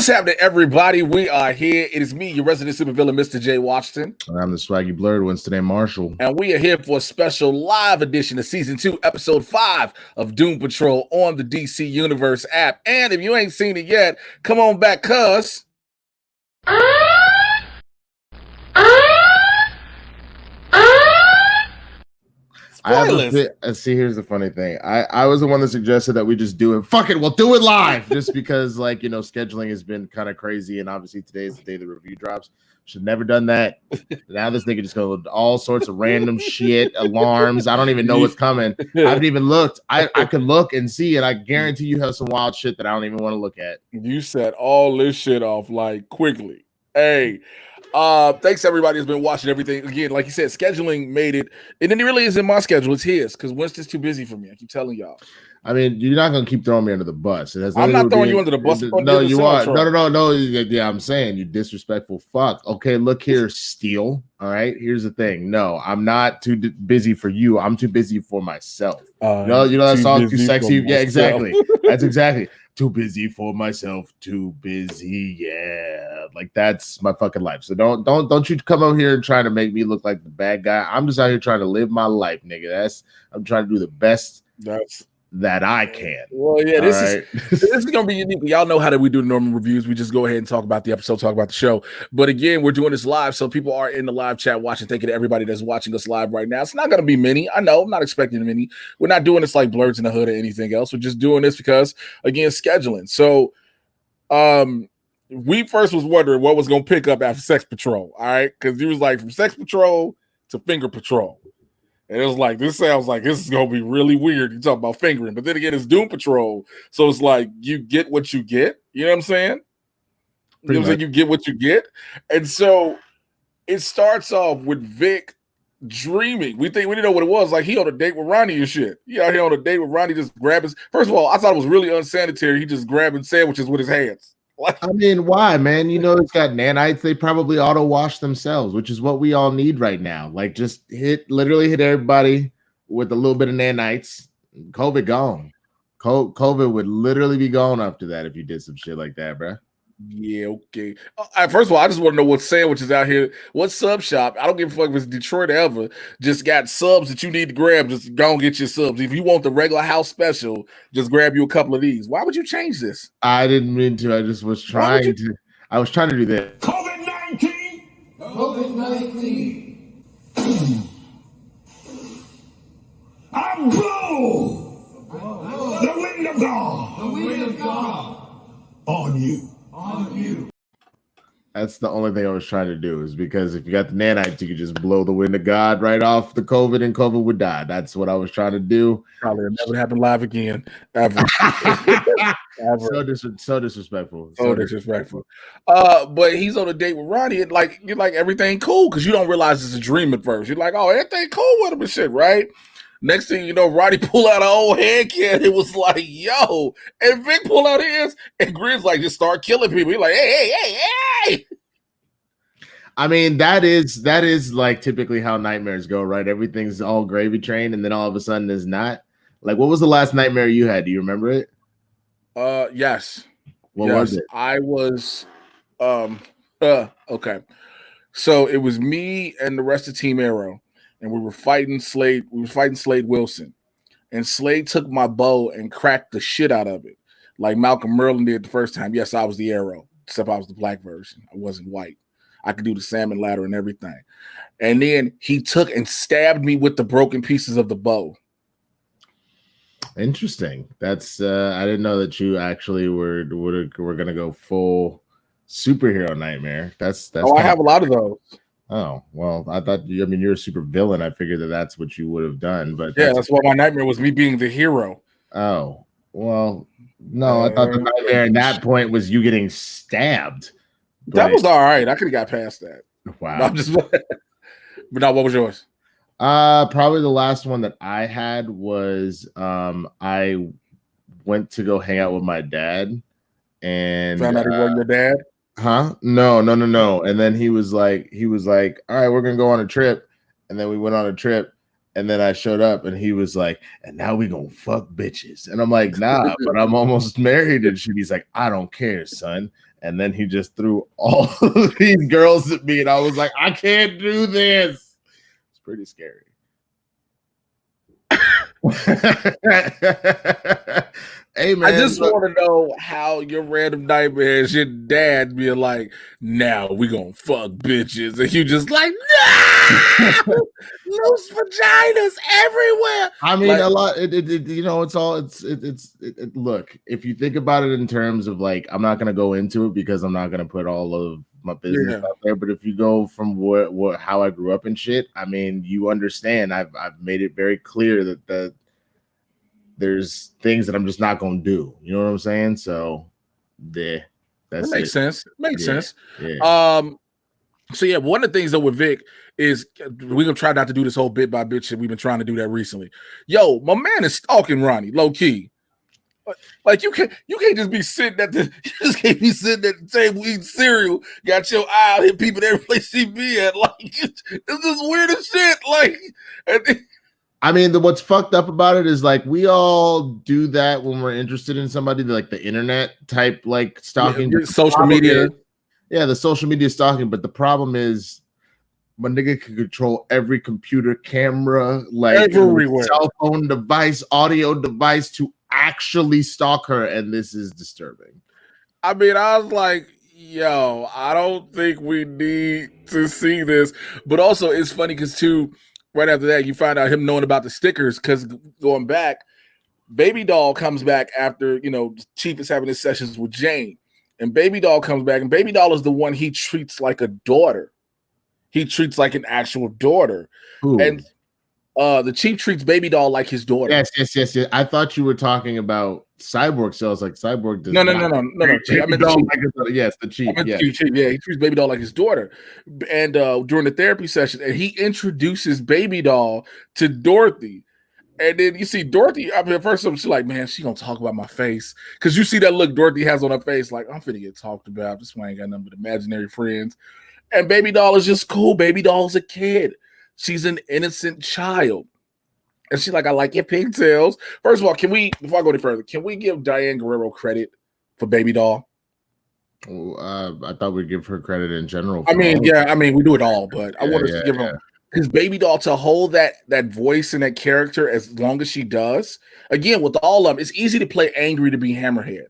What's happening, everybody? We are here. It is me, your resident supervillain, Mr. J. Washington. And I'm the swaggy blerd, Winston A. Marshall. And we are here for a special live edition of Season 2, Episode 5 of Doom Patrol on the DC Universe app. And if you ain't seen it yet, come on back, cuz. See, here's the funny thing. I was the one that suggested that we just do it. Fuck it, we'll do it live. Just because, like, scheduling has been kind of crazy, and obviously today is the day the review drops. Should never done that. Now this nigga just go with all sorts of random shit, alarms. I don't even know what's coming. I haven't even looked. I could look and see, and I guarantee you have some wild shit that I don't even want to look at. You set all this shit off like quickly. Hey. Thanks everybody who's been watching everything. Again, like you said, scheduling made it, and it really isn't my schedule, it's his, because Winston's too busy for me. I keep telling y'all. I mean, you're not gonna keep throwing me under the bus. I'm not throwing you under the bus. No, you are. No. Yeah, I'm saying you disrespectful fuck. Okay, look here, Steel. All right, here's the thing. No, I'm not too busy for you. I'm too busy for myself. You know that song, Too Sexy. Yeah, exactly. That's exactly. Too busy for myself. Too busy. Yeah, like that's my fucking life. So don't you come over here and try to make me look like the bad guy. I'm just out here trying to live my life, nigga. I'm trying to do the best. That I can. Well, yeah, this is gonna be unique. Y'all know how we do normal reviews. We just go ahead and talk about the episode, talk about the show. But again, we're doing this live, so people are in the live chat watching. Thank you to everybody that's watching us live right now. It's not gonna be many. I know, I'm not expecting many. We're not doing this like Blerds in the Hood or anything else. We're just doing this because, again, scheduling. So, we first was wondering what was gonna pick up after Sex Patrol. All right, because he was like from Sex Patrol to Finger Patrol. And it was like, this sounds like this is going to be really weird. You talk about fingering, but then again, it's Doom Patrol. So it's like, you get what you get. You know what I'm saying? You know what I'm saying? You get what you get. And so it starts off with Vic dreaming. We didn't know what it was. Like, he on a date with Ronnie and shit. He out here on a date with Ronnie, just grabbing. First of all, I thought it was really unsanitary. He just grabbing sandwiches with his hands. I mean, why, man? It's got nanites. They probably auto wash themselves, which is what we all need right now. Like, just literally hit everybody with a little bit of nanites. COVID gone. COVID would literally be gone after that if you did some shit like that, bro. Yeah, okay. First of all, I just want to know what sandwiches out here. What sub shop? I don't give a fuck if it's Detroit or ever. Just got subs that you need to grab. Just go and get your subs. If you want the regular house special, just grab you a couple of these. Why would you change this? I didn't mean to. I just was trying to. I was trying to do that. COVID-19. COVID-19. I blow the wind of God. The wind of God on you. On you. That's the only thing I was trying to do, is because if you got the nanites, you could just blow the wind of God right off the COVID, and COVID would die. That's what I was trying to do. Probably never happen live again, ever. Ever. So disrespectful. So disrespectful. But he's on a date with Ronnie, and like you're like, everything cool, because you don't realize it's a dream at first. You're like, oh, everything cool with him and shit, right? Next thing you know, Roddy pull out an old hand can. It was like, yo. And Vic pull out his, and Grizz like just start killing people. He's like, hey. I mean, that is like typically how nightmares go, right? Everything's all gravy train, and then all of a sudden it's not. Like, what was the last nightmare you had? Do you remember it? Yes. What was it? I was okay. So it was me and the rest of Team Arrow. And we were fighting Slade. We were fighting Slade Wilson. And Slade took my bow and cracked the shit out of it. Like Malcolm Merlin did the first time. Yes, I was the Arrow, except I was the black version. I wasn't white. I could do the salmon ladder and everything. And then he took and stabbed me with the broken pieces of the bow. Interesting. That's I didn't know that you actually were gonna go full superhero nightmare. That's I have a lot of those. Oh, well, I thought, you're a super villain. I figured that's what you would have done. But yeah, that's why my nightmare was me being the hero. Oh, well, no, I thought the nightmare at that point was you getting stabbed. That was all right. I could have got past that. Wow. No, but no, what was yours? Probably the last one that I had was I went to go hang out with my dad and found out he wasn't your dad. Huh? No. And then he was like, all right, we're gonna go on a trip. And then we went on a trip, and then I showed up, and he was like, and now we gonna fuck bitches. And I'm like, nah, but I'm almost married and shit. He's like, I don't care, son. And then he just threw all of these girls at me, and I was like, I can't do this. It's pretty scary. Hey man, I just want to know how your random nightmare is your dad being like, now we gonna fuck bitches, and you just like, no, loose vaginas everywhere. I mean, like, a lot. You know, it's all. Look, if you think about it in terms of like, I'm not gonna go into it because I'm not gonna put all of my business out there. But if you go from how I grew up and shit, I mean, you understand. I've made it very clear that there's things that I'm just not gonna do. You know what I'm saying? So, that makes sense. Makes sense. Yeah. So yeah, one of the things though with Vic is we're gonna try not to do this whole bit by bit shit. We've been trying to do that recently. Yo, my man is stalking Ronnie, low key. Like you can't just be sitting at the table eating cereal, got your eye out, hit people every place she be at. Like it's just weird as shit. Like, I mean, what's fucked up about it is like we all do that when we're interested in somebody, like the internet type, like stalking, social media. Yeah, the social media stalking. But the problem is, my nigga can control every computer, camera, like everywhere, cell phone device, audio device to actually stalk her, and this is disturbing. I mean, I was like, yo, I don't think we need to see this. But also, it's funny because too, right after that, you find out him knowing about the stickers because going back, Baby Doll comes back after, you know, Chief is having his sessions with Jane. And Baby Doll comes back, and Baby Doll is the one he treats like a daughter. He treats like an actual daughter. Ooh. And the Chief treats Baby Doll like his daughter. Yes. I thought you were talking about Cyborg cells, like Cyborg does. No. Chief, I mean, yes, the Chief. Yeah. He treats Baby Doll like his daughter. And during the therapy session, and he introduces Baby Doll to Dorothy. And then you see Dorothy, I mean, at first she's like, man, she gonna talk about my face. Because you see that look Dorothy has on her face, like, I'm finna get talked about. This one ain't got nothing but imaginary friends. And Baby Doll is just cool. Baby Doll's a kid. She's an innocent child. And she's like, I like your pigtails. First of all, before I go any further, can we give Diane Guerrero credit for Baby Doll? I thought we'd give her credit in general. I mean, we do it all, but I wanted to give her. Because Baby Doll, to hold that voice and that character as long as she does, again, with all of them, it's easy to play angry to be Hammerhead.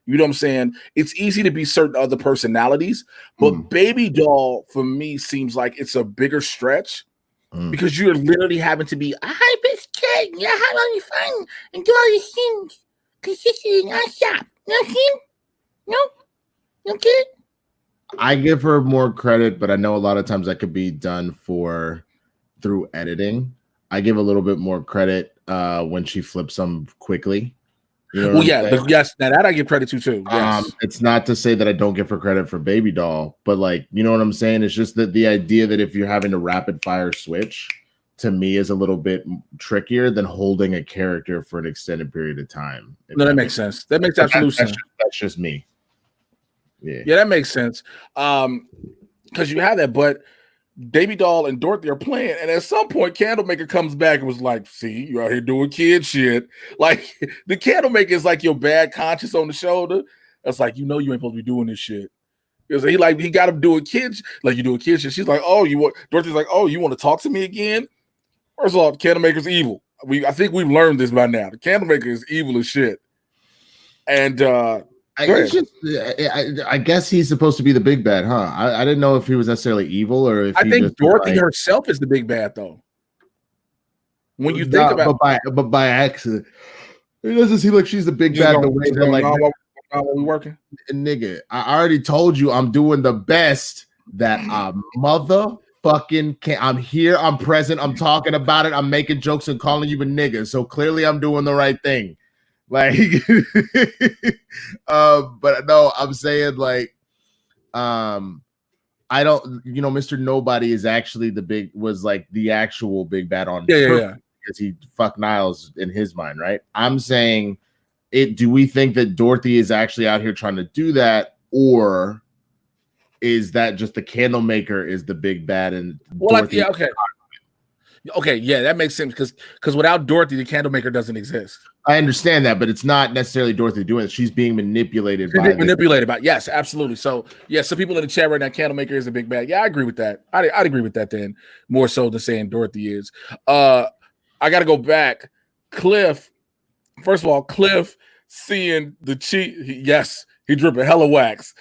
You know what I'm saying? It's easy to be certain other personalities, but Baby Doll, for me, seems like it's a bigger stretch because you're literally having to be, hi, best kid, yeah, how long you fun and do all these things because this is not shop. No? Okay. I give her more credit, but I know a lot of times that could be done through editing. I give a little bit more credit when she flips them quickly. You know yes, that I give credit to too. Yes. It's not to say that I don't give her credit for Baby Doll, but like, you know what I'm saying? It's just that the idea that if you're having to rapid fire switch, to me is a little bit trickier than holding a character for an extended period of time. No, that makes sense. That makes absolute sense. That's just me. Yeah, that makes sense. Because you have that, but Baby Doll and Dorothy are playing, and at some point, Candlemaker comes back and was like, "See, you out here doing kid shit." Like the Candlemaker is like your bad conscience on the shoulder. That's like, you know, you ain't supposed to be doing this shit. Because he got him doing kids, like you doing kid shit. She's like, "Oh, you want?" Dorothy's like, "Oh, you want to talk to me again?" First of all, the Candlemaker's evil. I think we've learned this by now. The Candlemaker is evil as shit, and I guess he's supposed to be the big bad, huh? I didn't know if he was necessarily evil or if I think Dorothy herself is the big bad, though. When you think about, but by accident, it doesn't seem like she's the big bad. The way that, like, while we working, nigga, I already told you I'm doing the best that I motherfucking can. I'm here, I'm present, I'm talking about it, I'm making jokes and calling you a nigga. So clearly, I'm doing the right thing. Like, but no, I'm saying like, I don't, you know, Mr. Nobody is actually was like the actual big bad on because he fucked Niles in his mind, right? I'm saying do we think that Dorothy is actually out here trying to do that, or is that just the Candlemaker is the big bad and okay. Okay, yeah, that makes sense because without Dorothy, the candlemaker doesn't exist. I understand that, but it's not necessarily Dorothy doing it. She's being manipulated by yes, absolutely. So yeah, some people in the chat right now, candlemaker is a big bad. Yeah, I agree with that. I'd agree with that then, more so than saying Dorothy is. I got to go back. Cliff, first of all, Cliff seeing the cheat. Yes, he dripping hella wax.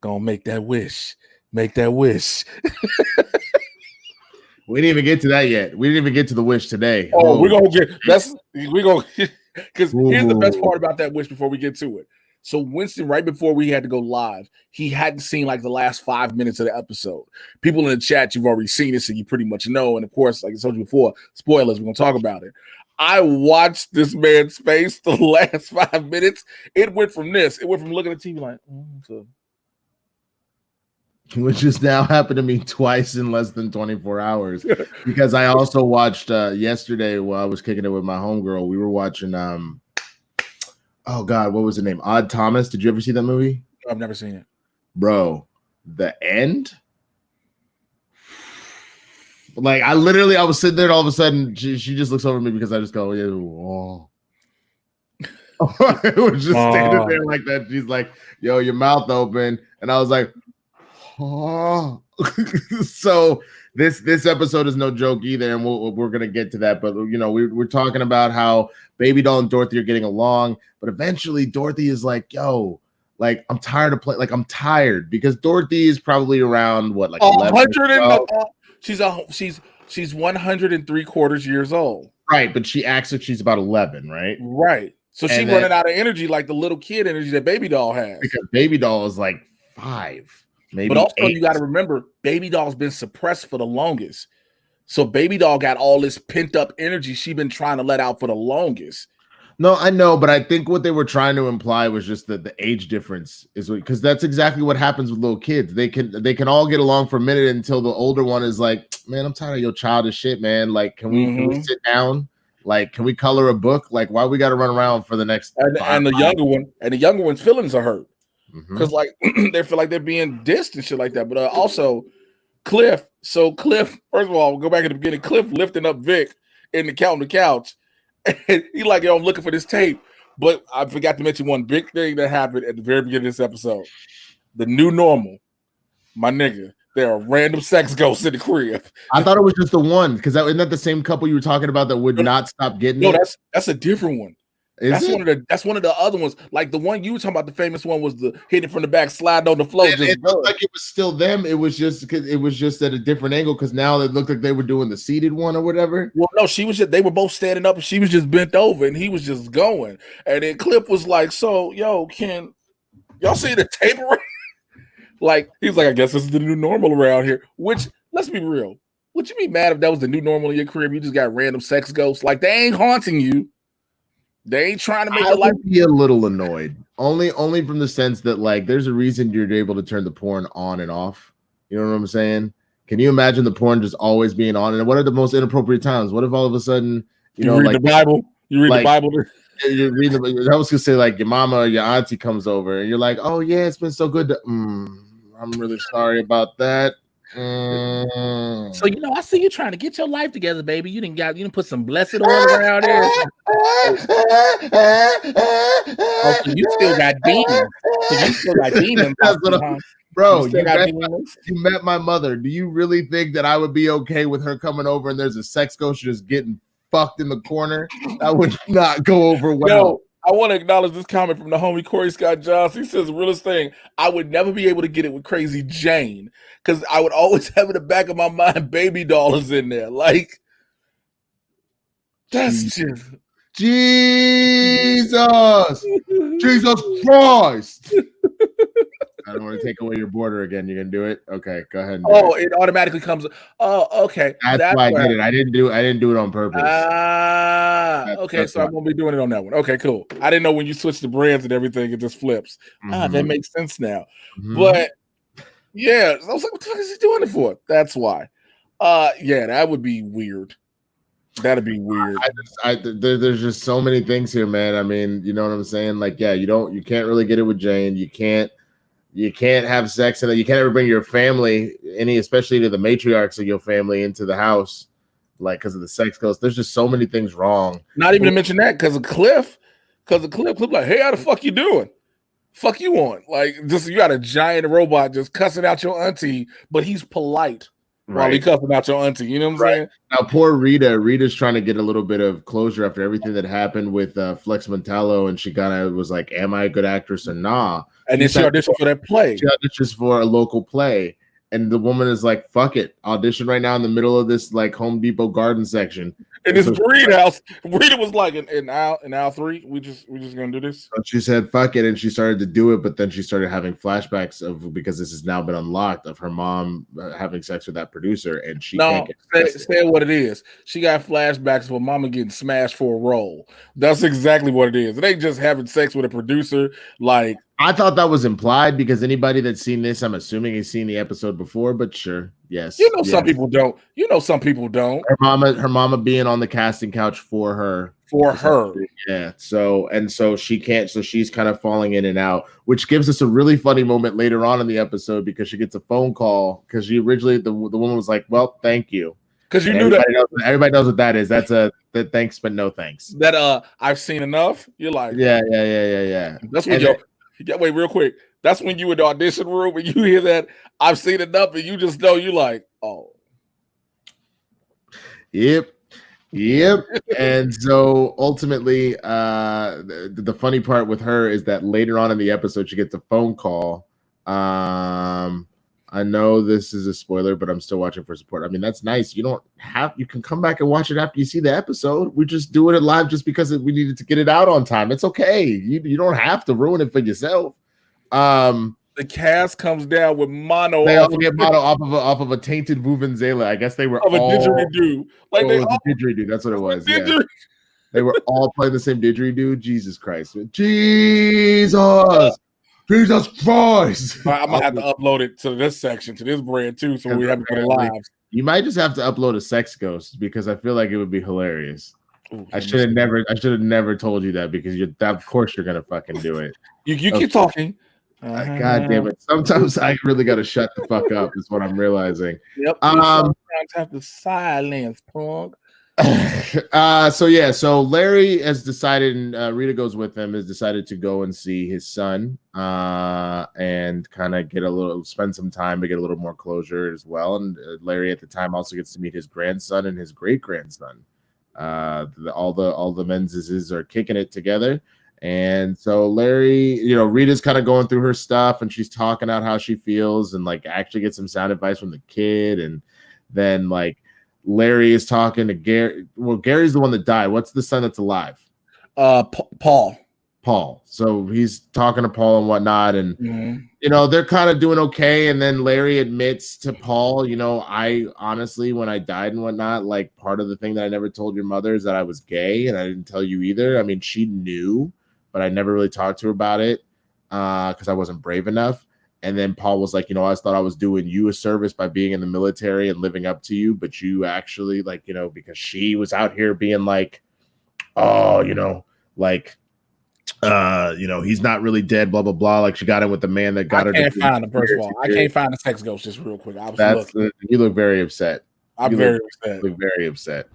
Gonna make that wish. Make that wish. We didn't even get to that yet. We didn't even get to the wish today. Oh, we're gonna get because here's the best part about that wish before we get to it. So Winston, right before we had to go live, he hadn't seen like the last 5 minutes of the episode. People in the chat, you've already seen it, so you pretty much know. And of course, like I told you before, spoilers, we're gonna talk about it. I watched this man's face the last 5 minutes. It went from this, it went from looking at TV like, which just now happened to me twice in less than 24 hours because I also watched yesterday while I was kicking it with my homegirl. We were watching oh god, what was the name? Odd Thomas. Did you ever see that movie? I've never seen it. Bro, the end. Like I was sitting there and all of a sudden she just looks over at me because I just go, yeah, oh. It was just standing there like that. She's like, yo, your mouth open. And I was like, oh. So this episode is no joke either, and we're gonna get to that. But you know, we're talking about how Baby Doll and Dorothy are getting along, but eventually Dorothy is like, yo, like I'm tired of playing. Like I'm tired because Dorothy is probably around what, like 100 she's 103 years old. Right, but she acts like she's about 11, right? Right. So she's running out of energy like the little kid energy that Baby Doll has. Because Baby Doll is like 5. Maybe but also 8. You got to remember, Baby Doll's been suppressed for the longest. So Baby Doll got all this pent up energy she's been trying to let out for the longest. No, I know, but I think what they were trying to imply was just that the age difference is because that's exactly what happens with little kids. They can all get along for a minute until the older one is like, man, I'm tired of your childish shit, man. Like, can we sit down? Like, can we color a book? Like, why we got to run around for the next? And the younger one's feelings are hurt. Because like they feel like they're being dissed and shit like that. But also Cliff. So Cliff, first of all, we'll go back to the beginning. Cliff lifting up Vic and counting the couch. And he like, yo, I'm looking for this tape. But I forgot to mention one big thing that happened at the very beginning of this episode. The new normal, my nigga. There are random sex ghosts in the crib. I thought it was just the one because isn't that the same couple you were talking about that would not stop getting it? No, that's a different one. That's one of the other ones. Like the one you were talking about, the famous one was the hit it from the back, slide on the floor. It looked like it was still them. It was just because it was just at a different angle because now it looked like they were doing the seated one or whatever. Well, no, they were both standing up and she was just bent over and he was just going. And then Clip was like, so yo, can y'all see the tape around? Like he's like, I guess this is the new normal around here. Which let's be real. Would you be mad if that was the new normal in your crib? You just got random sex ghosts. Like they ain't haunting you. They ain't trying to make your life. Be a little annoyed, only from the sense that like there's a reason you're able to turn the porn on and off. You know what I'm saying? Can you imagine the porn just always being on? And what are the most inappropriate times? What if all of a sudden you read like the Bible? You read the Bible. You read I was gonna say like your mama or your auntie comes over and you're like, oh yeah, it's been so good. I'm really sorry about that. So I see you trying to get your life together, baby. You didn't put some blessed oil around there. Oh, so you still got demons. Bro, you met my mother. Do you really think that I would be okay with her coming over and there's a sex ghost just getting fucked in the corner? That would not go over well. No. I want to acknowledge this comment from the homie Corey Scott Johnson. He says, the realest thing, I would never be able to get it with Crazy Jane because I would always have in the back of my mind Baby Doll is in there. Like, that's just... Jesus Christ. I don't want to take away your border again. You can do it. Okay, go ahead. It automatically comes. Oh, okay. That's why I did it. I didn't do it on purpose. Okay. So I'm gonna be doing it on that one. Okay, cool. I didn't know when you switch the brands and everything, it just flips. That makes sense now. But yeah, I was like, what the fuck is he doing it for? That's why. Yeah, that would be weird. That'd be weird. There's just so many things here, man. I mean, you know what I'm saying? Like, yeah, you can't really get it with Jane. You can't have sex, and you can't ever bring your family, especially to the matriarchs of your family, into the house. like because of the sex ghost. There's just so many things wrong. Not even to mention that because of Cliff like, hey, how the fuck you doing? Fuck you on. Like, just you got a giant robot just cussing out your auntie, but he's polite while he cussing out your auntie. You know what I'm saying? Now, poor Rita. Rita's trying to get a little bit of closure after everything that happened with Flex Mentallo, and she kind of was like, am I a good actress or nah? And then she auditioned for that play. She auditions for a local play. And the woman is like, fuck it. Audition right now in the middle of this like Home Depot garden section. In this breed house. Rita was like, in aisle 3, we just gonna do this. So she said, fuck it. And she started to do it, but then she started having flashbacks of, because this has now been unlocked, of her mom having sex with that producer, and she can't get say what it is. She got flashbacks of her mama getting smashed for a role. That's exactly what it is. It ain't just having sex with a producer. Like, I thought that was implied because anybody that's seen this, I'm assuming has seen the episode before, but sure. Yes. Some people don't. Some people don't. Her mama being on the casting couch for her. Yeah. So she can't, so she's kind of falling in and out, which gives us a really funny moment later on in the episode because she gets a phone call because she originally, the woman was like, well, thank you. Because you knew that everybody knows what that is. That's that thanks, but no thanks. That I've seen enough. You're like, yeah. That's when wait, real quick. That's when you in the audition room and you hear that I've seen enough, and you just know you like, oh, yep. And so ultimately, the funny part with her is that later on in the episode, she gets a phone call. I know this is a spoiler, but I'm still watching for support. I mean, that's nice. You can come back and watch it after you see the episode. We're just doing it live just because we needed to get it out on time. It's okay. You don't have to ruin it for yourself. The cast comes down with mono. They all get mono off of a tainted Vuvuzela. I guess they were of all a didgeridoo. Like they all didgeridoo. That's what it was. Yeah. They were all playing the same didgeridoo. Jesus Christ. Jesus Christ. I'm gonna have to upload it to this section, to this brand too, so we have to put it live. You might just have to upload a sex ghost because I feel like it would be hilarious. Ooh, I should have never told you that because of course you're gonna fucking do it. You keep talking. God damn it. Sometimes I really gotta shut the fuck up, is what I'm realizing. Yep. Sometimes have to silence, punk. So Larry has decided, and Rita goes with him, has decided to go and see his son and kind of spend some time to get a little more closure as well. And Larry at the time also gets to meet his grandson and his great grandson. All the Menzies are kicking it together. And so Larry, Rita's kind of going through her stuff and she's talking out how she feels and like actually get some sound advice from the kid. And then like Larry is talking to Gary. Well, Gary's the one that died. What's the son that's alive? Paul. So he's talking to Paul and whatnot. And, they're kind of doing okay. And then Larry admits to Paul, I honestly, when I died and whatnot, like part of the thing that I never told your mother is that I was gay and I didn't tell you either. I mean, she knew, but I never really talked to her about it because I wasn't brave enough. And then Paul was like, I thought I was doing you a service by being in the military and living up to you. But you actually because she was out here being like, oh, he's not really dead, blah, blah, blah. Like she got in with the man that got her. I can't find him, first of all. I can't find the sex ghost just real quick. You look very upset. I'm very upset. You look very upset.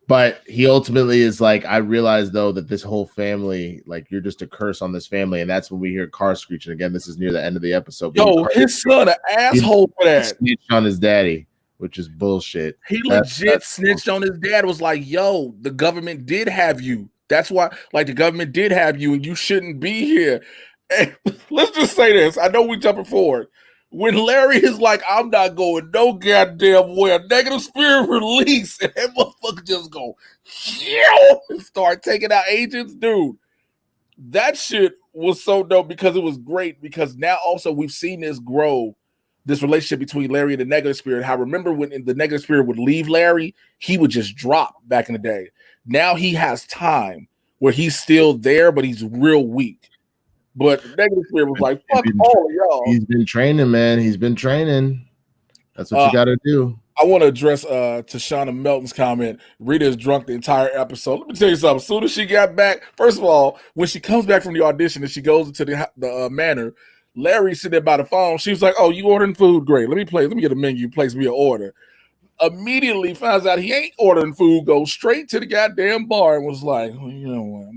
But he ultimately is like, I realize though that this whole family, like you're just a curse on this family, and that's when we hear cars screeching again. This is near the end of the episode. Yo, his son an asshole for that. Snitched on his daddy, which is bullshit. He legit snitched on his dad. Was like, yo, the government did have you. That's why, like, the government did have you, and you shouldn't be here. And let's just say this. I know we're jumping forward. When Larry is like, I'm not going no goddamn way, a negative spirit release, and that motherfucker just go, and start taking out agents, dude. That shit was so dope because it was great. Because now also we've seen this grow, this relationship between Larry and the negative spirit. How remember when the negative spirit would leave Larry, he would just drop back in the day. Now he has time where he's still there, but he's real weak. But negative spirit was like, fuck all of y'all. He's been training, man. He's been training. That's what you got to do. I want to address Tashana Melton's comment. Rita is drunk the entire episode. Let me tell you something. As soon as she got back, first of all, when she comes back from the audition and she goes into the manor, Larry's sitting there by the phone. She was like, oh, you ordering food? Great. Let me get a menu. Place me an order. immediately finds out he ain't ordering food, goes straight to the goddamn bar and was like, well, you know what,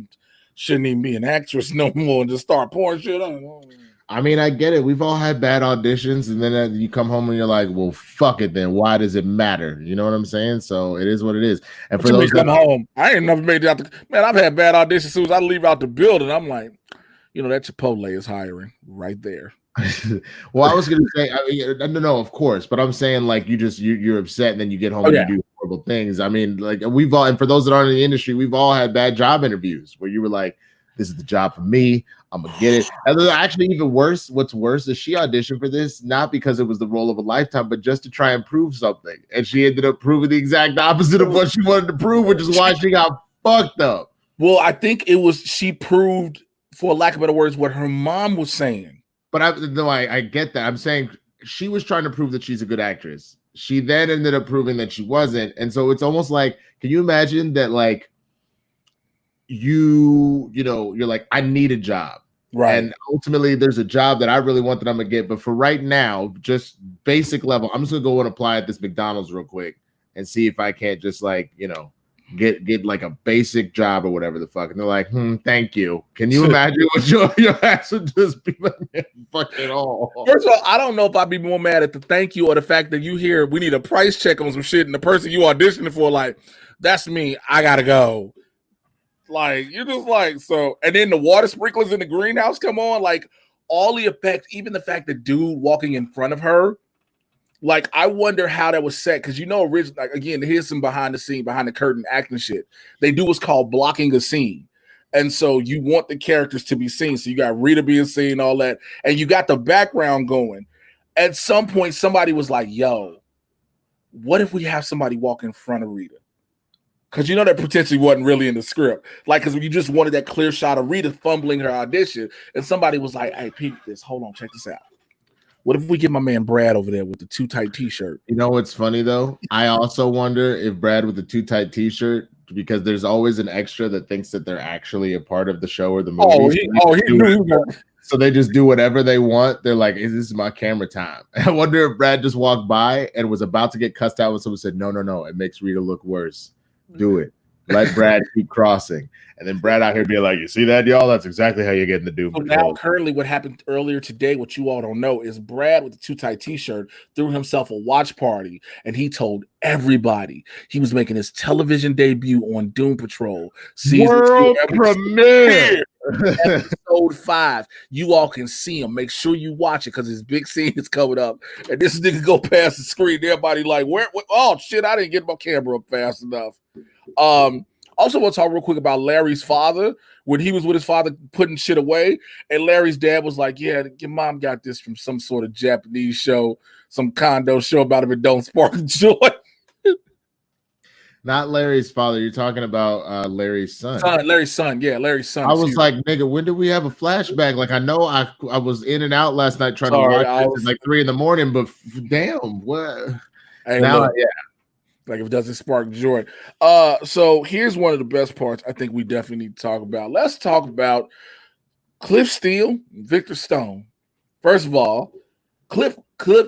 shouldn't even be an actress no more and just start pouring shit on. I mean, I get it. We've all had bad auditions, and then you come home and you're like, well, fuck it then. Why does it matter? You know what I'm saying? So it is what it is. And for those come home, I ain't never made it out. Man, I've had bad auditions. As soon as I leave out the building, I'm like, you know, that Chipotle is hiring right there. Well, I was gonna say, no, of course, but I'm saying like you're upset, and then you get home and you do horrible things. I mean, like we've all, and for those that aren't in the industry, we've all had bad job interviews where you were like, this is the job for me. I'm gonna get it. And then actually, even worse, what's worse is she auditioned for this not because it was the role of a lifetime, but just to try and prove something. And she ended up proving the exact opposite of what she wanted to prove, which is why she got fucked up. Well, I think it was she proved, for lack of better words, what her mom was saying. But I get that. I'm saying she was trying to prove that she's a good actress. She then ended up proving that she wasn't. And so it's almost like, can you imagine that, like, you're like, I need a job. Right. And ultimately there's a job that I really want that I'm gonna get. But for right now, just basic level, I'm just gonna go and apply at this McDonald's real quick and see if I can't just like, get like a basic job or whatever the fuck. And they're like, thank you. Can you imagine what your ass would just be like, fuck it all? First of all, I don't know if I'd be more mad at the thank you or the fact that you hear we need a price check on some shit and the person you auditioning for, like, that's me, I gotta go. Like, you're just like, so, and then the water sprinklers in the greenhouse come on, like all the effects, even the fact that dude walking in front of her, like, I wonder how that was set. Because, originally, like, again, here's some behind the curtain acting shit. They do what's called blocking a scene. And so you want the characters to be seen. So you got Rita being seen, all that. And you got the background going. At some point, somebody was like, yo, what if we have somebody walk in front of Rita? Because that potentially wasn't really in the script. Like, because you just wanted that clear shot of Rita fumbling her audition. And somebody was like, hey, peep this. Hold on, check this out. What if we get my man Brad over there with the too tight t-shirt? You know what's funny though? I also wonder if Brad with the too tight t-shirt, because there's always an extra that thinks that they're actually a part of the show or the movie. So they just do whatever they want. They're like, this is my camera time. I wonder if Brad just walked by and was about to get cussed out when someone said, no, it makes Rita look worse. Do it. Let Brad keep crossing. And then Brad out here being like, you see that, y'all? That's exactly how you get in the Doom Patrol. Now, currently, what happened earlier today, what you all don't know, is Brad with the too tight t-shirt threw himself a watch party, and he told everybody he was making his television debut on Doom Patrol. World premiere. Episode 5. You all can see him. Make sure you watch it because his big scene is coming up. And this nigga go past the screen. Everybody like, where? Oh, shit, I didn't get my camera up fast enough. Also want to talk real quick about Larry's father when he was with his father putting shit away, and Larry's dad was like, yeah, your mom got this from some sort of Japanese show, some condo show about if it don't spark joy. Not Larry's father. You're talking about Larry's son. Larry's son. Yeah, Larry's son. I was like, nigga, when did we have a flashback? Like, I know I was in and out last night trying to watch this at like 3 a.m, but damn, what? Hey, now, look, like if it doesn't spark joy. So here's one of the best parts I think we definitely need to talk about. Let's talk about Cliff Steele, Victor Stone. First of all, Cliff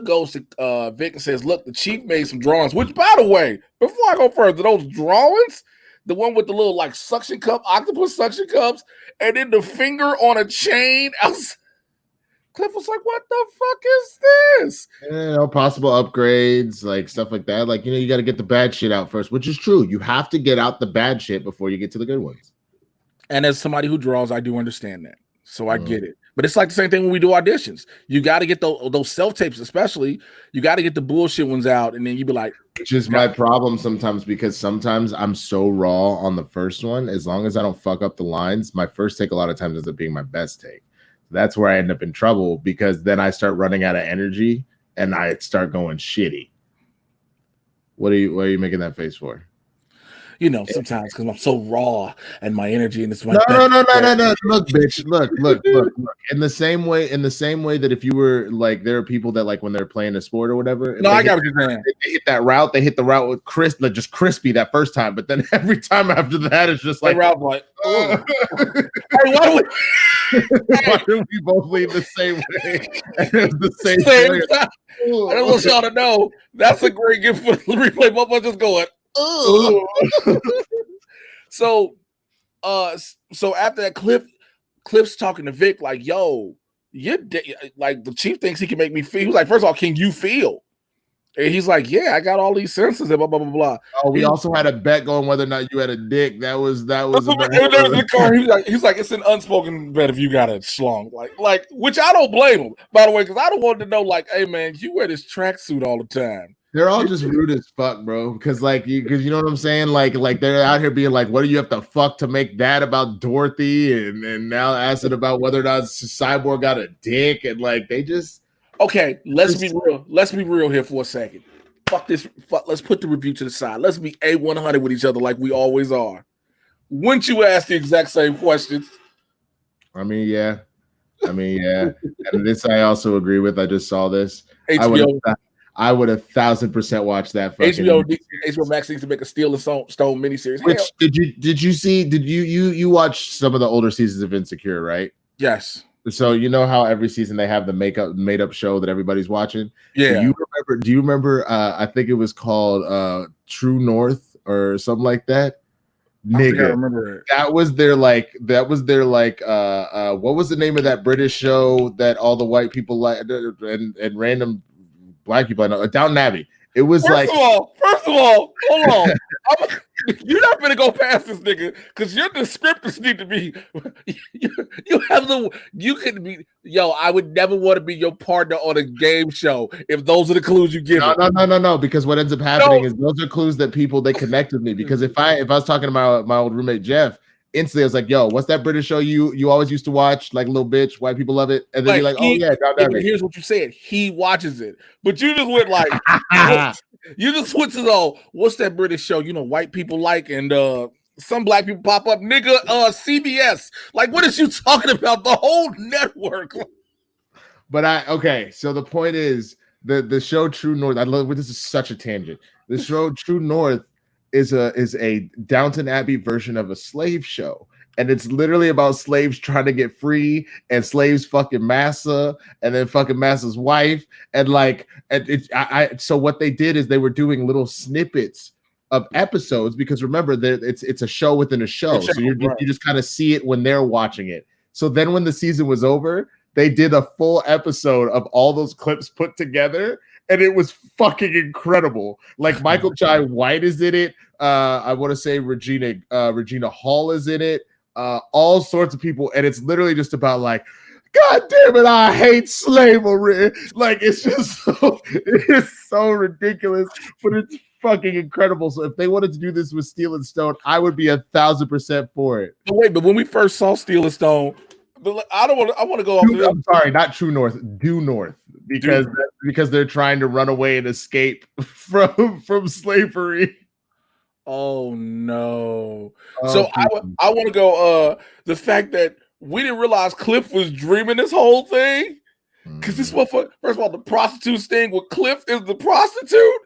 goes to Vic and says, look, the chief made some drawings, which, by the way, before I go further, those drawings, the one with the little like suction cup, octopus suction cups, and then the finger on a chain. Cliff was like, what the fuck is this? Possible upgrades, like stuff like that. Like, you got to get the bad shit out first, which is true. You have to get out the bad shit before you get to the good ones. And as somebody who draws, I do understand that. So I get it. But it's like the same thing when we do auditions. You got to get those self-tapes, especially. You got to get the bullshit ones out, and then you be like. Which is my problem sometimes, because sometimes I'm so raw on the first one. As long as I don't fuck up the lines, my first take a lot of times ends up being my best take. That's where I end up in trouble, because then I start running out of energy and I start going shitty. What are you making that face for? You know, sometimes because I'm so raw and my energy and it's my no. Look, bitch. Look. In the same way that if you were like, there are people that like when they're playing a sport or whatever. No, I got what you're saying. They hit that route. They hit the route with just crispy that first time, but then every time after that, it's just like route like. Hey, why do we both leave the same way? And it's the same time. I just want y'all to know that's a great gift for the replay. Motherfucker just going. So after that, Cliff's talking to Vic like, "Yo, like the chief thinks he can make me feel." He was like, first of all, can you feel? And he's like, "Yeah, I got all these senses." And blah blah blah blah. Oh, we also had a bet going whether or not you had a dick. That was in the car. He's like, it's an unspoken bet if you got a schlong, like which I don't blame him, by the way, because I don't want to know like, hey man, you wear this tracksuit all the time. They're all just rude as fuck, bro. Because you know what I'm saying? Like they're out here being like, what do you have to fuck to make that about Dorothy? And now asking about whether or not Cyborg got a dick. And like, they just. Okay, let's be real. Let's be real here for a second. Fuck this. Let's put the review to the side. Let's be A100 with each other like we always are. Wouldn't you ask the exact same questions? I mean, yeah. And this I also agree with. I just saw this. HBO. I would 1,000% watch that. HBO Max needs to make a Steel and Stone miniseries. Which did you see? Did you watch some of the older seasons of Insecure? Right. Yes. So you know how every season they have the made up show that everybody's watching. Yeah. Do you remember? I think it was called True North or something like that. Nigga, I remember it. That was their what was the name of that British show that all the white people like and random black people I know, Downton Abbey. It was first of all, hold on. You're not gonna go past this nigga because your descriptors need to be. You could be. Yo, I would never want to be your partner on a game show if those are the clues you give. No. Because what ends up happening is those are clues that they connect with me. Because if I was talking to my old roommate Jeff. Instantly, I was like, "Yo, what's that British show you always used to watch? Like Little Bitch, white people love it." And then you're like, "Oh yeah, here's what you said. He watches it, but you just went like, you just switched it all. What's that British show? You know, white people like, and some black people pop up, nigga. CBS. Like, what is you talking about? The whole network." But so the point is the show True North. I love. This is such a tangent. The show True North is a Downton Abbey version of a slave show, and it's literally about slaves trying to get free and slaves fucking Massa and then fucking Massa's wife and so what they did is they were doing little snippets of episodes because remember that it's a show within a show, so you just kind of see it when they're watching it. So then when the season was over, they did a full episode of all those clips put together. And it was fucking incredible. Like Michael Jai White is in it. I want to say Regina Hall is in it. All sorts of people, and it's literally just about like, God damn it, I hate slavery. Like it's so ridiculous, but it's fucking incredible. So if they wanted to do this with Steel and Stone, I would be 1,000% for it. But when we first saw Steel and Stone, I want to go off. I'm sorry, not True North, Due North. Because they're trying to run away and escape from slavery. Oh no! So I want to go. The fact that we didn't realize Cliff was dreaming this whole thing because this was first of all the prostitute thing with Cliff is the prostitute.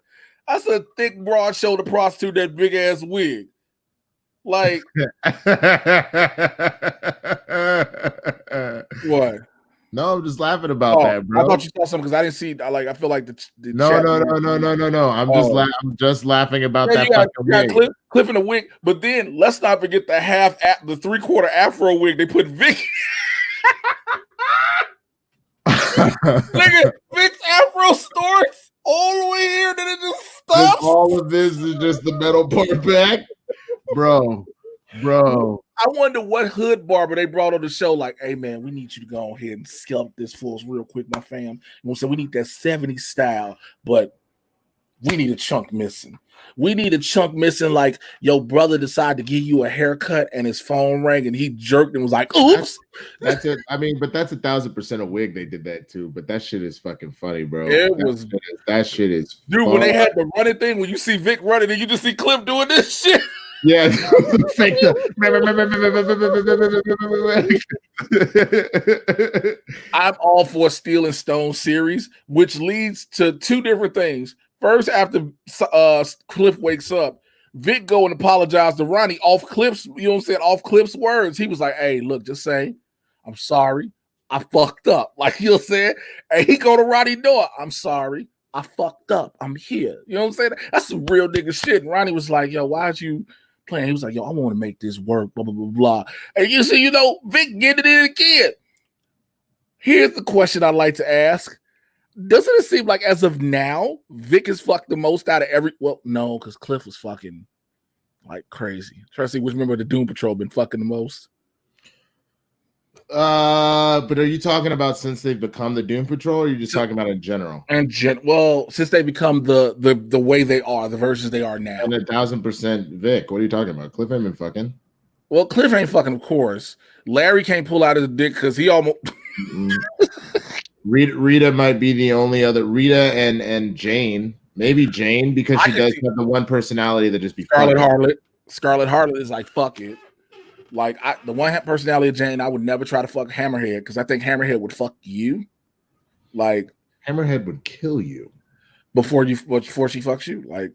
That's a thick broad shoulder prostitute, that big ass wig. Like what? No, I'm just laughing about that, bro. I thought you saw something because I didn't see. I feel like the no. I'm just laughing about that. You got Cliff in the wig, but then let's not forget the the 3/4 Afro wig they put Vic. Nigga, Vic's Afro starts all the way here, then it just stops. All of this is just the metal part back, bro. I wonder what hood barber they brought on the show. Like, hey man, we need you to go ahead and scalp this for us real quick, my fam. So we need that 70s style, but we need a chunk missing. We need a chunk missing. Like your brother decided to give you a haircut and his phone rang and he jerked and was like, "Oops." That's it. I mean, but that's 1,000% a wig. They did that too. But that shit is fucking funny, bro. That shit is. Dude, when they had the running thing, when you see Vic running and you just see Cliff doing this shit. Yeah, fake I'm all for a Steel and Stone series, which leads to two different things. First, after Cliff wakes up, Vic go and apologize to Ronnie off Cliff's, you know what I'm saying, off Cliff's words. He was like, hey, look, just say, I'm sorry. I fucked up. Like, you know what I'm saying? And he go to Ronnie door. I'm sorry. I fucked up. I'm here. You know what I'm saying? That's some real nigga shit. And Ronnie was like, yo, why'd you playing? He was like, yo, I want to make this work, blah, blah, blah, blah. And you see, you know, Vic getting it again. Here's the question I'd like to ask. Doesn't it seem like as of now, Vic has fucked the most out of every... Well, no, because Cliff was fucking like crazy. Especially which member of the Doom Patrol been fucking the most. But are you talking about since they've become the Doom Patrol, or are you just talking about in general? Well, since they become the way they are, the versions they are now. And 1,000% Vic. What are you talking about? Cliff ain't been fucking. Well, Cliff ain't fucking, of course. Larry can't pull out his dick because he almost... Rita might be the only other. Rita and Jane. Maybe Jane, because she does have the one personality that just be Scarlet Harlot. Scarlet Harlot is like, fuck it. Like, the one personality of Jane, I would never try to fuck Hammerhead because I think Hammerhead would fuck you. Like, Hammerhead would kill you before she fucks you. Like,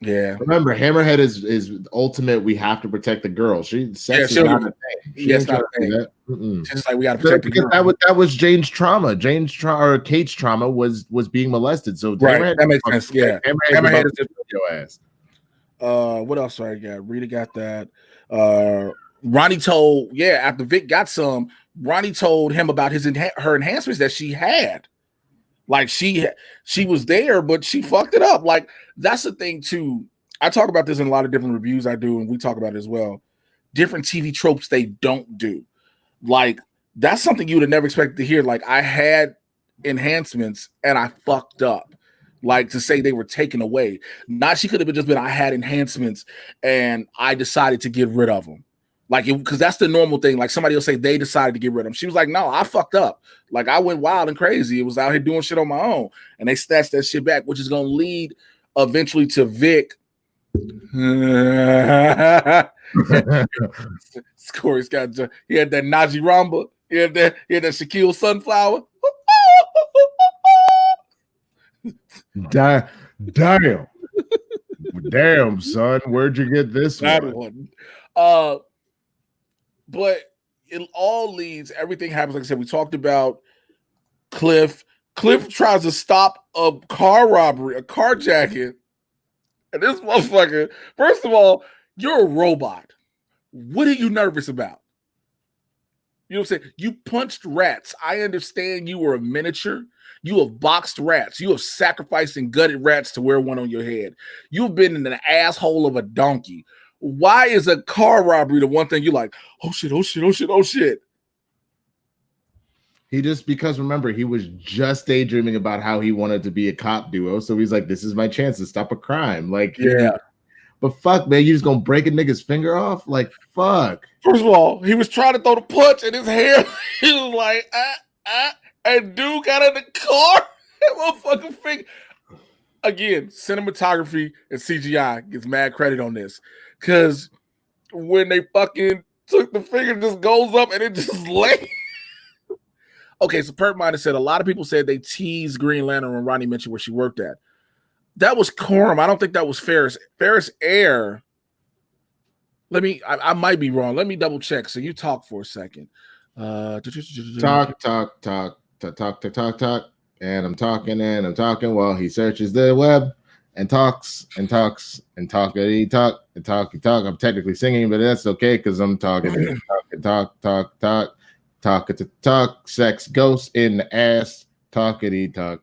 yeah. Remember, Hammerhead is ultimate. We have to protect the girl. Sex is not a thing. Yes, not a thing. She's just like, we got to protect the girl. That was Jane's trauma. Or Kate's trauma was being molested. So right, that makes sense. Yeah, Hammerhead is your ass. What else? I got Rita got that. Ronnie told, after Vic got some, Ronnie told him about her enhancements that she had. Like she was there, but she fucked it up. Like that's the thing too. I talk about this in a lot of different reviews I do, and we talk about it as well. Different TV tropes they don't do. Like that's something you would have never expected to hear. Like I had enhancements and I fucked up. Like to say they were taken away. Not she could have just been I had enhancements and I decided to get rid of them. Like, because that's the normal thing. Like somebody will say they decided to get rid of him. She was like, no, I fucked up. Like I went wild and crazy. It was out here doing shit on my own. And they snatched that shit back, which is going to lead eventually to Vic. Corey's got, he had that Najee Ramba. He had that Shaquille Sunflower. Damn. Damn, son. Where'd you get this one? But it all leads, everything happens. Like I said, we talked about Cliff. Cliff tries to stop a car robbery, a carjacking. And this motherfucker, first of all, you're a robot. What are you nervous about? You know what I'm saying? You punched rats. I understand you were a miniature. You have boxed rats. You have sacrificed and gutted rats to wear one on your head. You've been in an asshole of a donkey. Why is a car robbery the one thing you're like, oh shit, oh shit, oh shit, oh shit? Because remember, he was just daydreaming about how he wanted to be a cop duo. So he's like, this is my chance to stop a crime. Like, yeah. But fuck, man, you just gonna break a nigga's finger off? Like, fuck. First of all, he was trying to throw the punch in his hair. He was like, and dude got in the car. That motherfucking finger. Again, cinematography and CGI gets mad credit on this. Because when they fucking took the finger, it just goes up and it just lays. Okay, so Perk Miner said a lot of people said they teased Green Lantern when Ronnie mentioned where she worked at. That was Corum. I don't think that was Ferris. Ferris Air. I might be wrong. Let me double check. So you talk for a second. Talk. And I'm talking while he searches the web and talks. I'm technically singing, but that's okay because I'm talking. Talk. Sex ghost in the ass. Talkity talk.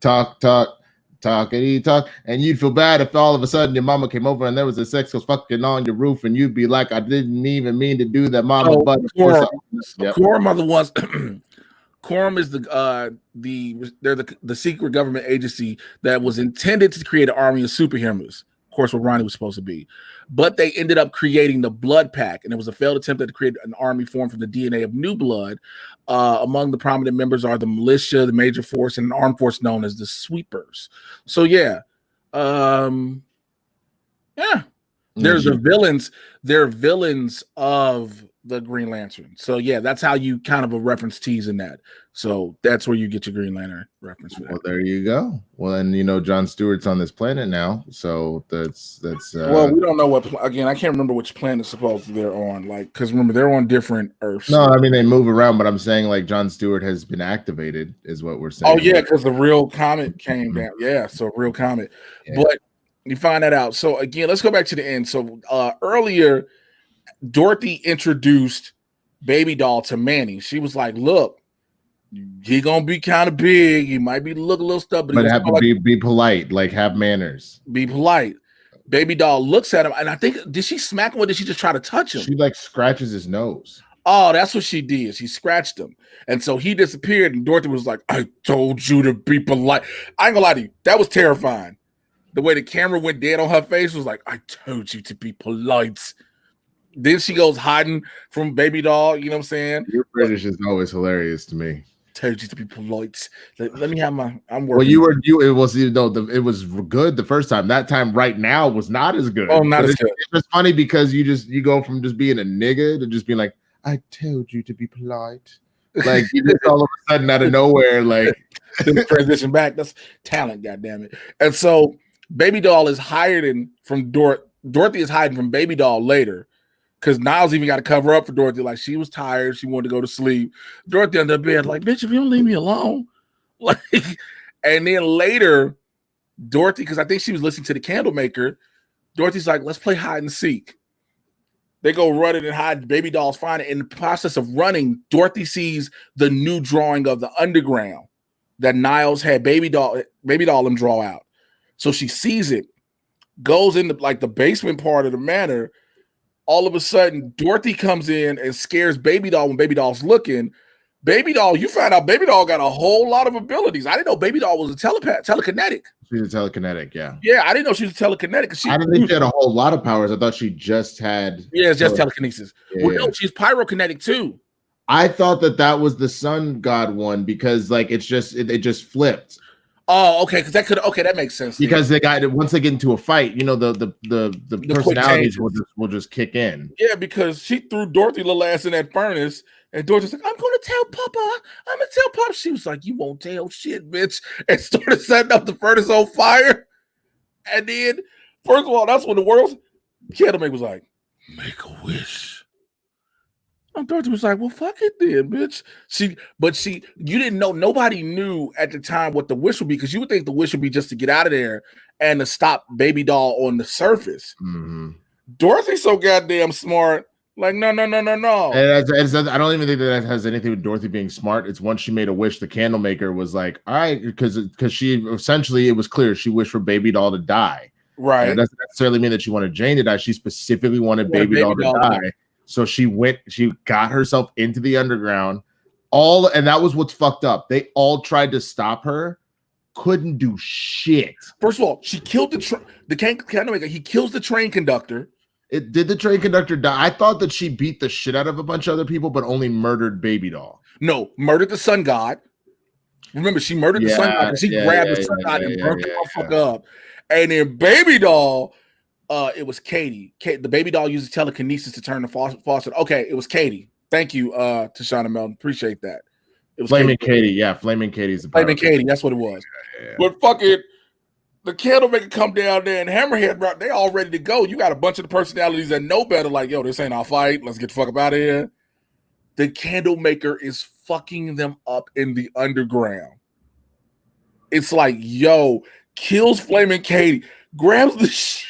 Talkity talk. And you'd feel bad if all of a sudden your mama came over and there was a sex ghost fucking on your roof, and you'd be like, I didn't even mean to do that, mama. But Quorum are the ones. Quorum is the secret government agency that was intended to create an army of superheroes. Of course, what Ronnie was supposed to be, but they ended up creating the Blood Pack, and it was a failed attempt to create an army formed from the DNA of New Blood. Among the prominent members are the militia, the major force, and an armed force known as the Sweepers. So They're the villains. They're villains of the Green Lantern. So yeah, that's how you kind of a reference tease in that. So that's where you get your Green Lantern reference for that. Well, there you go. Well, and John Stewart's on this planet now, so that's. Well, we don't know what. Again, I can't remember which planet supposedly they're on. Like, because remember they're on different Earths. No, I mean they move around, but I'm saying like John Stewart has been activated, is what we're saying. Oh yeah, because the real comet came down. Yeah, so real comet. Yeah. But you find that out. So again, let's go back to the end. So earlier, Dorothy introduced Baby Doll to Manny. She was like, "Look, he gonna be kind of big. He might be look a little stubborn, but have to be polite, like have manners. Be polite." Baby Doll looks at him, and I think did she smack him or did she just try to touch him? She like scratches his nose. Oh, that's what she did. She scratched him, and so he disappeared. And Dorothy was like, "I told you to be polite." I ain't gonna lie to you, that was terrifying. The way the camera went dead on her face was like, "I told you to be polite." Then she goes hiding from Baby Doll. You know what I'm saying? Your British is always hilarious to me. Told you to be polite. Let me have my. I'm Well, working. it was it was good the first time. That time, right now, was not as good. Oh, not as good. It's just funny because you go from just being a nigga to just being like, I told you to be polite. Like you just all of a sudden out of nowhere, like transition back. That's talent, goddammit. And so Baby Doll is hiding from Dorothy is hiding from Baby Doll later. Because Niles even got to cover up for Dorothy. Like, she was tired. She wanted to go to sleep. Dorothy under the bed, like, bitch, if you don't leave me alone. Like, and then later, Dorothy, because I think she was listening to the Candlemaker, Dorothy's like, let's play hide and seek. They go running and hide. Baby Doll's finding. In the process of running, Dorothy sees the new drawing of the underground that Niles had Baby Doll them draw out. So she sees it, goes into like the basement part of the manor. All of a sudden, Dorothy comes in and scares Baby Doll when Baby Doll's looking. Baby Doll, you find out Baby Doll got a whole lot of abilities. I didn't know Baby Doll was a telekinetic. She's a telekinetic, yeah. Yeah, I didn't know she was a telekinetic. I didn't think she had a whole lot of powers. I thought she just had. Yeah, it's just telekinesis. Yeah. Well, no, she's pyrokinetic too. I thought that was the sun god one because like it just flipped. Oh, okay, because that makes sense. Because they got once they get into a fight, the personalities will just kick in. Yeah, because she threw Dorothy little ass in that furnace, and Dorothy's like, "I'm gonna tell Papa. I'm gonna tell Papa." She was like, "You won't tell shit, bitch," and started setting up the furnace on fire. And then, first of all, that's when the world's Candlemaker was like, "Make a wish." And Dorothy was like, well, fuck it then, bitch. You didn't know, nobody knew at the time what the wish would be, because you would think the wish would be just to get out of there and to stop Baby Doll on the surface. Mm-hmm. Dorothy's so goddamn smart. Like, no. And I don't even think that has anything with Dorothy being smart. It's once she made a wish, the Candlemaker was like, all right, because she essentially, it was clear she wished for Baby Doll to die. Right. And it doesn't necessarily mean that she wanted Jane to die. She specifically wanted Baby Doll to die. So she got herself into the underground. And that was what's fucked up. They all tried to stop her, couldn't do shit. First of all, she killed the Candlemaker. He kills the train conductor. Did the train conductor die? I thought that she beat the shit out of a bunch of other people, but only murdered Baby Doll. No, murdered the sun god. Remember, she murdered the sun god. She grabbed the sun god and burnt the motherfucker up. And then Baby Doll. It was Katie. The Baby Doll uses telekinesis to turn the faucet. Okay, it was Katie. Thank you, Tashana Melton. Appreciate that. It was Flaming Katie. Yeah, Flaming Katie's the Flaming Katie. That's what it was. Yeah. But fucking the Candlemaker come down there and Hammerhead, they all ready to go. You got a bunch of the personalities that know better, like, yo, this ain't our fight. Let's get the fuck up out of here. The Candlemaker is fucking them up in the underground. It's like, yo, kills Flaming Katie, grabs the shit.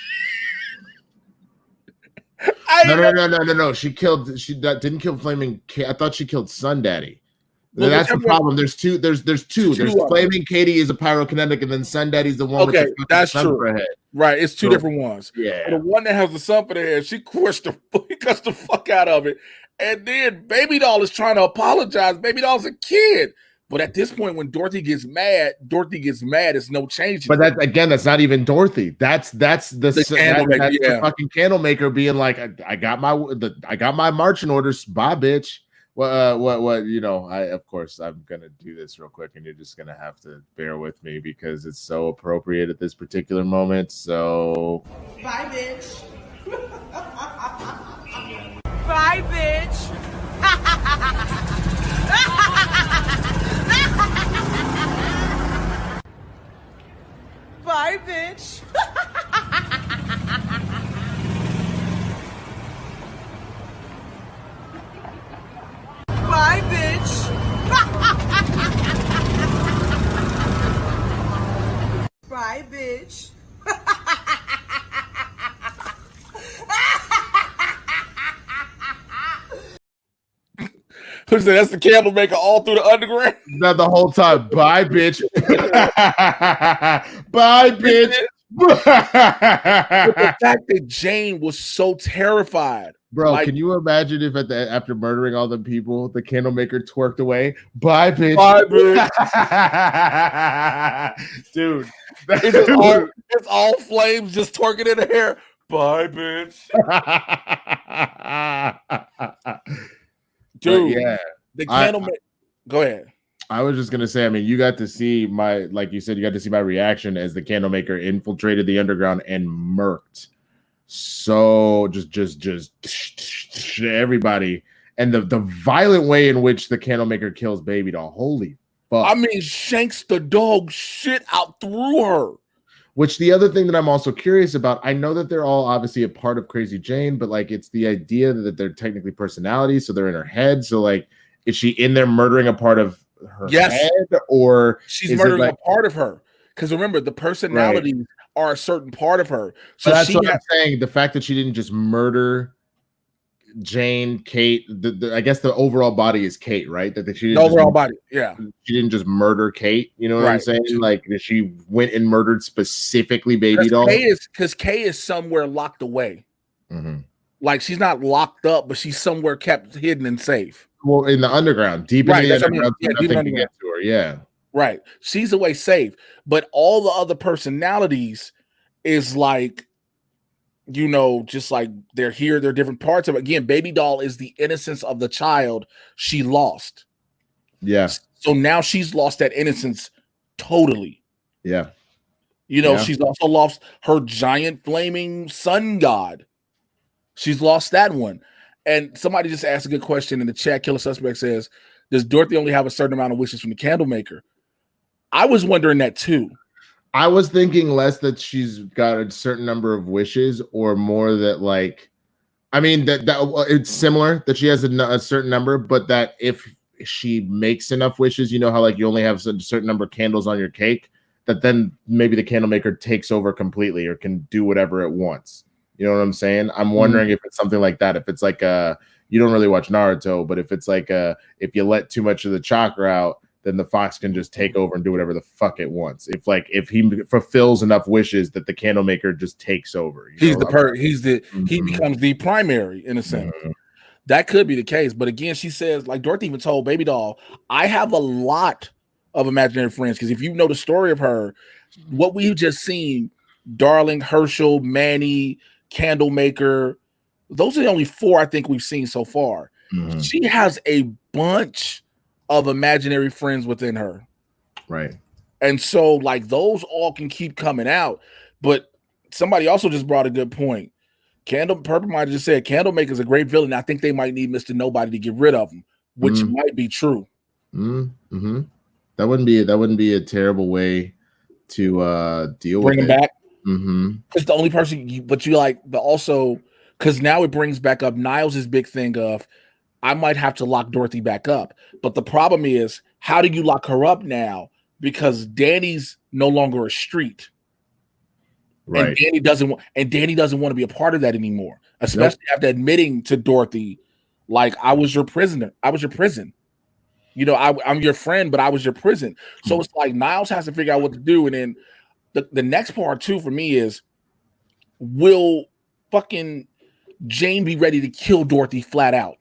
No. She didn't kill Flaming Katie. I thought she killed Sun Daddy. Well, that's the problem. There's two. There's Flaming Katie is a pyrokinetic, and then Sun Daddy's the one. Okay, that's true. Right, it's two different ones. Yeah, the one that has the sun for the head, she cuts the fuck out of it, and then Baby Doll is trying to apologize. Baby Doll's a kid. But at this point, when Dorothy gets mad, it's no change. But that's not even Dorothy. That's the fucking Candlemaker being like, I got my marching orders. Bye, bitch. What? Of course I'm gonna do this real quick, and you're just gonna have to bear with me because it's so appropriate at this particular moment. So, bye, bitch. Bye, bitch. Bye, bitch. Bye, bitch. Bye, bitch. Who said that's the candle maker all through the underground? Not the whole time. Bye, bitch. Bye, bitch. But the fact that Jane was so terrified. Bro, like, can you imagine if after murdering all the people, the candle maker twerked away? Bye, bitch. Bye, bitch. Dude. It's all flames just twerking in the hair. Bye, bitch. Dude, yeah, the candle maker. Go ahead. I was just gonna say, I mean, you got to see like you said, you got to see my reaction as the candle maker infiltrated the underground and murked. So just everybody, and the violent way in which the candle maker kills Baby Doll. Holy fuck! I mean, shanks the dog shit out through her. Which the other thing that I'm also curious about, I know that they're all obviously a part of Crazy Jane, but like it's the idea that they're technically personalities, so they're in her head. So like, is she in there murdering a part of her head, or she's murdering a part of her? Because remember, the personalities are a certain part of her. So that's what I'm saying. The fact that she didn't just murder Jane, Kate, I guess the overall body is Kate, right? That she didn't she didn't just murder Kate. You know what I'm saying? Like she went and murdered specifically Baby Doll. Because Kay is somewhere locked away. Mm-hmm. Like she's not locked up, but she's somewhere kept hidden and safe. Well, in the underground, deep in the underground, nothing can get to her. Yeah, right. She's away safe, but all the other personalities is like, you know, just like they're here, they're different parts of it. Again, Baby Doll is the innocence of the child she lost. Yeah. So now she's lost that innocence totally. Yeah. You know, she's also lost her giant flaming sun god. She's lost that one. And somebody just asked a good question in the chat. Killer Suspect says, does Dorothy only have a certain amount of wishes from the candle maker? I was wondering that too. I was thinking less that she's got a certain number of wishes, or more that like, I mean that it's similar that she has a certain number, but that if she makes enough wishes, you know how like you only have a certain number of candles on your cake, that then maybe the candle maker takes over completely or can do whatever it wants. You know what I'm saying? I'm wondering if it's something like that. If it's like you don't really watch Naruto, but if it's like if you let too much of the chakra out, then the fox can just take over and do whatever the fuck it wants. If he fulfills enough wishes that the candle maker just takes over. He becomes the primary in a sense. That could be the case. But again, she says, like Dorothy even told Baby Doll, I have a lot of imaginary friends. Because if you know the story of her, what we've just seen, Darling, Herschel, Manny, Candle Maker, those are the only 4 I think we've seen so far. She has a bunch of imaginary friends within her, right? And so like those all can keep coming out. But somebody also just brought a good point. Purple Mind just said Candle Maker's a great villain. I think they might need Mr. Nobody to get rid of him, which might be true. That wouldn't be a terrible way to deal with it. Bring him back. It's the only person but also because now it brings back up Niles' big thing of I might have to lock Dorothy back up. But the problem is, how do you lock her up now? Because Danny's no longer a street. Right. And Danny doesn't want to be a part of that anymore, especially after admitting to Dorothy, like, I was your prisoner. I was your prison. You know, I'm your friend, but I was your prison. So it's like Niles has to figure out what to do. And then the next part too for me is, will fucking Jane be ready to kill Dorothy flat out?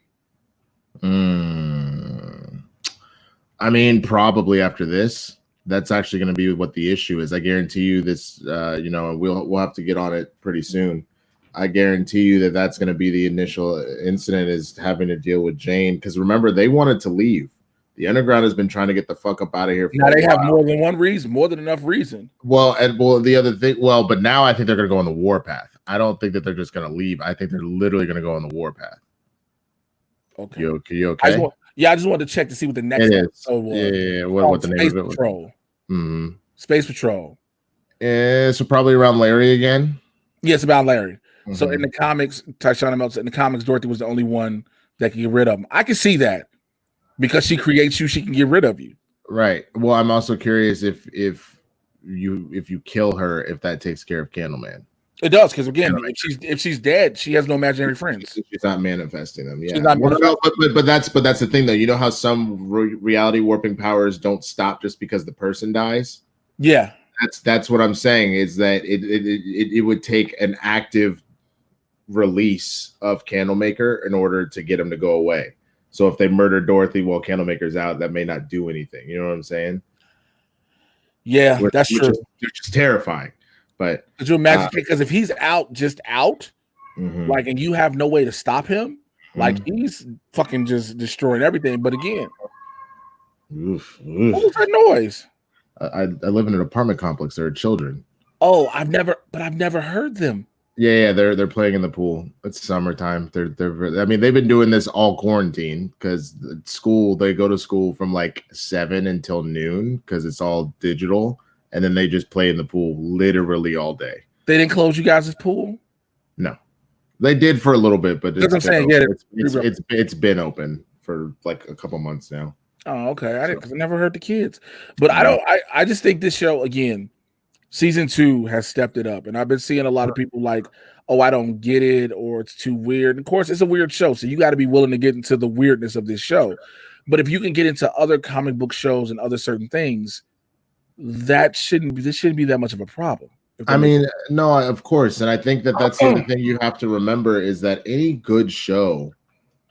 I mean, probably after this. That's actually going to be what the issue is. I guarantee you this. You know, we'll have to get on it pretty soon. I guarantee you that's going to be the initial incident, is having to deal with Jane. Because remember, they wanted to leave. The underground has been trying to get the fuck up out of here. Now they have more than one reason, more than enough reason. Well, the other thing, but now I think they're going to go on the warpath. I don't think that they're just going to leave. I think they're literally going to go on the warpath. Okay. You okay? I just wanted to check to see what the next episode was. Yeah. What the name of it was? Patrol. Mm-hmm. Space Patrol. So probably around Larry again. Yeah, it's about Larry. Mm-hmm. So in the comics, Tashana Meltzer, in the comics, Dorothy was the only one that can get rid of him. I can see that. Because she creates you, she can get rid of you. Right. Well, I'm also curious if you kill her, if that takes care of Candleman. It does, because again, if she's dead, she has no imaginary friends. She's not manifesting them. Yeah. But that's the thing, though. You know how some reality warping powers don't stop just because the person dies. Yeah. That's what I'm saying. Is that it would take an active release of Candlemaker in order to get him to go away. So if they murder Dorothy while Candlemaker's out, that may not do anything. You know what I'm saying? Yeah, that's true. Which is terrifying. But could you imagine? Because if he's out, mm-hmm. like, and you have no way to stop him, like he's fucking just destroying everything. But again, what was that noise? I live in an apartment complex. There are children. Oh, I've never heard them. Yeah, they're playing in the pool. It's summertime. They've been doing this all quarantine because they go to school from like 7 until noon because it's all digital, and then they just play in the pool literally all day. They didn't close you guys' pool? No, they did for a little bit, but it's been open for like a couple months now. Oh, okay. I never heard the kids, but I just think this show again. Season 2 has stepped it up, and I've been seeing a lot of people like, oh, I don't get it, or it's too weird. And of course, it's a weird show, so you got to be willing to get into the weirdness of this show. But if you can get into other comic book shows and other certain things, this shouldn't be that much of a problem. I mean, no, of course, and I think that's the other thing you have to remember is that any good show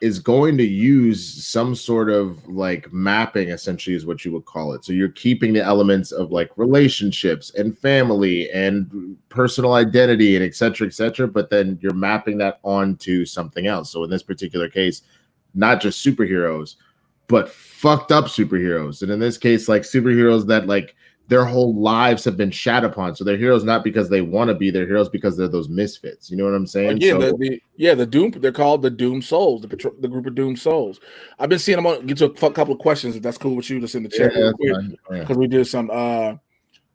is going to use some sort of like mapping, essentially, is what you would call it. So you're keeping the elements of like relationships and family and personal identity and et cetera, but then you're mapping that onto something else. So in this particular case, not just superheroes, but fucked up superheroes. And in this case, like superheroes that like their whole lives have been shat upon. So they're heroes not because they want to be, they're heroes because they're those misfits. You know what I'm saying? The Doom. They're called the Doom Souls, the group of Doom Souls. I've been seeing them get to a couple of questions. If that's cool with you, just in the chat because we did some.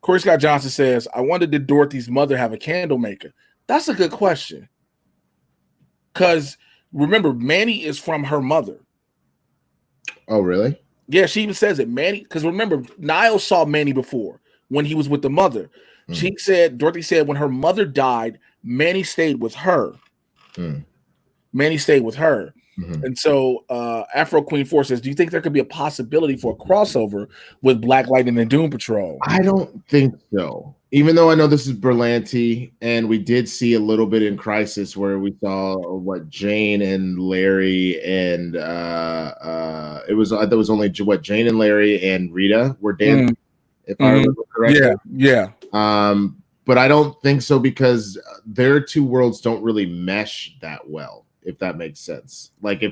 Corey Scott Johnson says, "I wondered did Dorothy's mother have a candle maker?" That's a good question. Because remember, Manny is from her mother. Oh, really? Yeah, she even says it, Manny. Because remember, Niles saw Manny before when he was with the mother. Dorothy said when her mother died, Manny stayed with her. Manny stayed with her. Mm-hmm. And so Afro Queen 4 says, do you think there could be a possibility for a crossover with Black Lightning and Doom Patrol? I don't think so. Even though I know this is Berlanti, and we did see a little bit in Crisis where we saw Jane and Larry and it was only Jane and Larry and Rita were dancing, if I remember correctly. Yeah. But I don't think so because their two worlds don't really mesh that well, if that makes sense. Like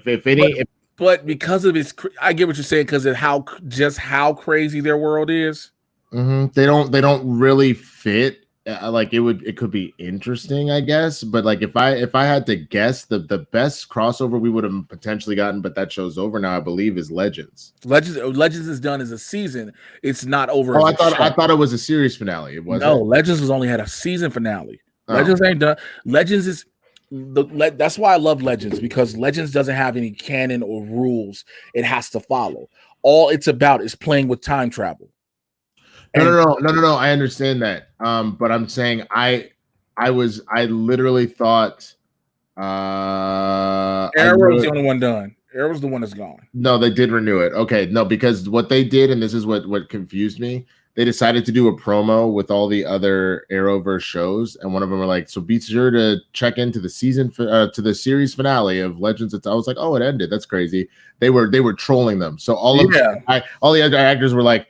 but because of I get what you're saying because of how crazy their world is. Mm-hmm. They don't really fit. Like it could be interesting, I guess. But like if I had to guess, the best crossover we would have potentially gotten, but that show's over now, I believe, is Legends. Legends is done as a season. It's not over. Oh, I thought it was a series finale. It wasn't. No, Legends was only had a season finale. Legends ain't done. Legends is that's why I love Legends, because Legends doesn't have any canon or rules it has to follow. All it's about is playing with time travel. No. I understand that. But I'm saying I literally thought Arrow's the only one done. Arrow's the one that's gone. No, they did renew it. Okay, no, because what they did, and this is what confused me, they decided to do a promo with all the other Arrowverse shows, and one of them were like, "So be sure to check into the to the series finale of Legends." I was like, "Oh, it ended. That's crazy." They were trolling them. So all the other actors were like,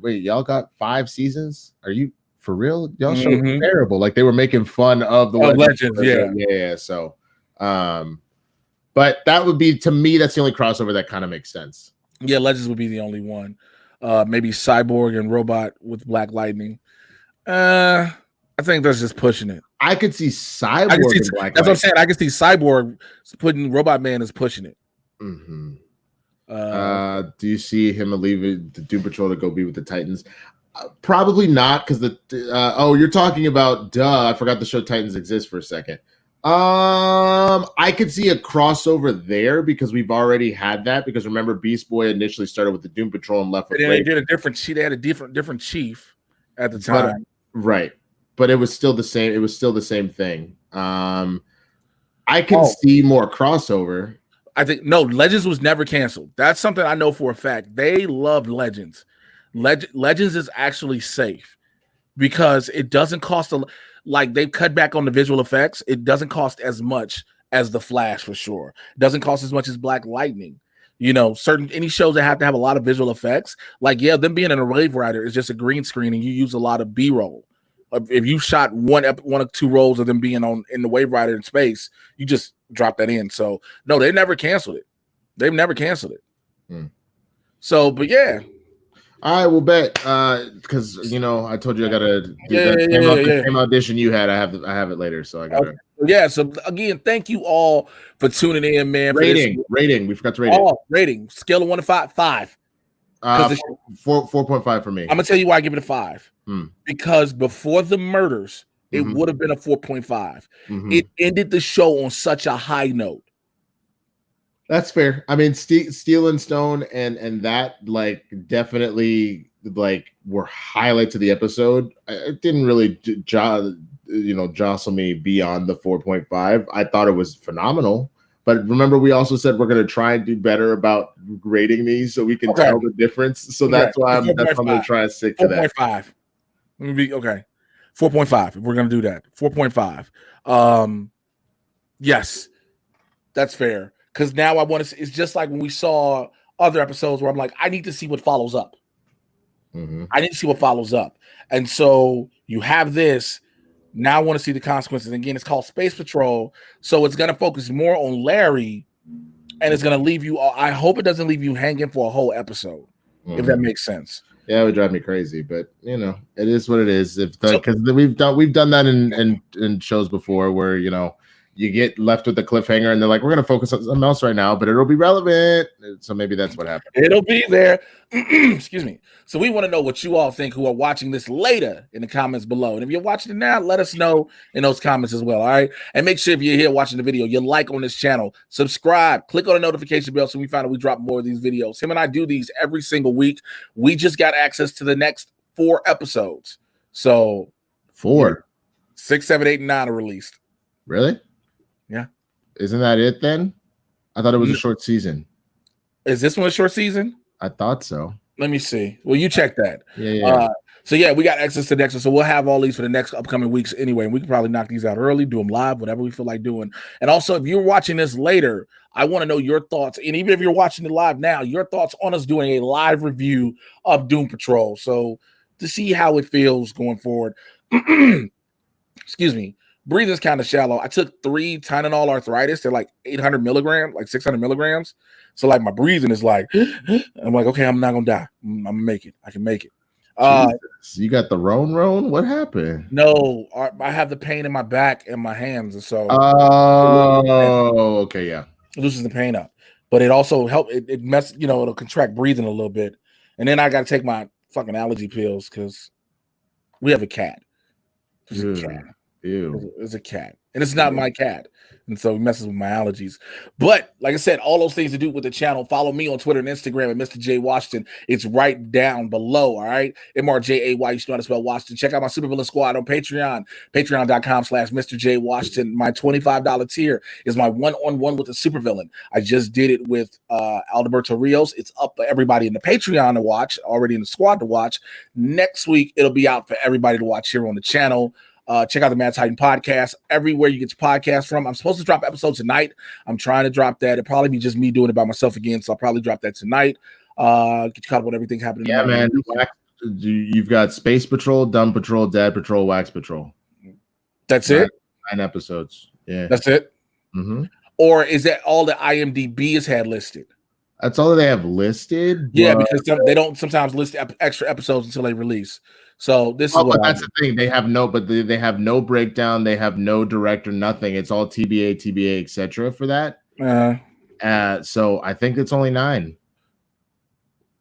"Wait, y'all got 5 seasons? Are you for real? Y'all show terrible." Like they were making fun of the Legends. Yeah. So, but that would be, to me, that's the only crossover that kind of makes sense. Yeah, Legends would be the only one. Maybe Cyborg and Robot with Black Lightning. I think that's just pushing it. I could see Cyborg and Black Lightning. That's what I'm saying. I can see Cyborg putting Robot Man as pushing it. Mm-hmm. Do you see him leaving the Doom Patrol to go be with the Titans? Probably not, because you're talking about I forgot the show Titans exists for a second. I could see a crossover there because we've already had that. Because remember, Beast Boy initially started with the Doom Patrol and left with. And they did a different. They had a different chief at the time, right? But it was still the same. It was still the same thing. I can see more crossover. I think no, Legends was never canceled. That's something I know for a fact. They loved Legends. Legends is actually safe because it doesn't cost like they've cut back on the visual effects. It doesn't cost as much as the Flash for sure. It doesn't cost as much as Black Lightning. You know, any shows that have to have a lot of visual effects, like them being in a Wave Rider is just a green screen and you use a lot of B-roll. If you shot one or two rolls of them being in the Wave Rider in space, you just drop that in. So no, they never canceled it. They've never canceled it. So, but yeah. All right, we'll bet because I told you I gotta do the same audition you had. I have it later, so I gotta. Okay. Yeah. So again, thank you all for tuning in, man. Rating. We forgot to rate it. Rating scale of 1 to 5. 5. 4.5 for me. I'm gonna tell you why I give it a 5. Because before the murders, it would have been a 4.5. It ended the show on such a high note. That's fair. I mean, Steel and Stone and that definitely were highlights of the episode. It didn't really jostle me beyond the 4.5. I thought it was phenomenal. But remember, we also said we're going to try and do better about rating these so we can tell the difference. So that's why I'm going to try and stick to that. 4.5. Let me be okay. 4.5. If we're going to do that, 4.5. Yes, that's fair. Because now I want to. It's just like when we saw other episodes where I'm like, I need to see what follows up. I need to see what follows up. And so you have this. Now I want to see the consequences. And again, it's called Space Patrol. So it's going to focus more on Larry. And it's going to leave you. I hope it doesn't leave you hanging for a whole episode. If that makes sense. Yeah, it would drive me crazy. But, it is what it is. Because we've done that in shows before where, you get left with the cliffhanger and they're like, we're going to focus on something else right now, but it'll be relevant. So maybe that's what happened. It'll be there. Excuse me. So we want to know what you all think who are watching this later in the comments below. And if you're watching it now, let us know in those comments as well. All right. And make sure if you're here watching the video, you like on this channel, subscribe, click on the notification bell so we find out we drop more of these videos. Him and I do these every single week. We just got access to the next 4 episodes. So 4, 6, 7, 8, and 9 are released. Really? Yeah. Isn't that it then? I thought it was a short season. Is this one a short season? I thought so. Let me see. Well, you check that. Yeah. So yeah, we got access to the next one. So we'll have all these for the next upcoming weeks anyway. And we can probably knock these out early, do them live, whatever we feel like doing. And also, if you're watching this later, I want to know your thoughts. And even if you're watching it live now, your thoughts on us doing a live review of Doom Patrol. So to see how it feels going forward. Excuse me. Breathing's kind of shallow. I took 3 Tylenol arthritis. They're like 800 milligrams, like 600 milligrams. So like my breathing is like, I'm like, okay, I'm not going to die. I'm going to make it. I can make it. You got the Roan? What happened? No, I have the pain in my back and my hands. And so. Okay. Yeah. It loosens the pain up. But it also helps. It messes, it'll contract breathing a little bit. And then I got to take my fucking allergy pills because we have a cat. There's a cat. Ew. It's a cat, and it's not my cat, and so it messes with my allergies. But like I said, all those things to do with the channel. Follow me on Twitter and Instagram at Mr. J Washington. It's right down below. All right, MRJAY. You know how to spell Washington. Check out my Supervillain Squad on Patreon. Patreon.com/Mr. J Washington. My $25 tier is my one-on-one with the supervillain. I just did it with Alberto Rios. It's up for everybody in the Patreon to watch. Already in the squad to watch. Next week it'll be out for everybody to watch here on the channel. Check out the Mad Titan podcast everywhere you get your podcast from. I'm supposed to drop episodes tonight. I'm trying to drop that. It'll probably be just me doing it by myself again, so I'll probably drop that tonight. Get you caught up on everything happening. Yeah, man. You've got Space Patrol, Dumb Patrol, Dad Patrol, Wax Patrol. That's it? 9 episodes. Yeah. That's it? Mm-hmm. Or is that all the IMDb has had listed? That's all they have listed. Yeah, because they don't sometimes list extra episodes until they release. So this is what that's the thing. They have they have no breakdown. They have no director, nothing. It's all TBA, etc. for that. So I think it's only 9.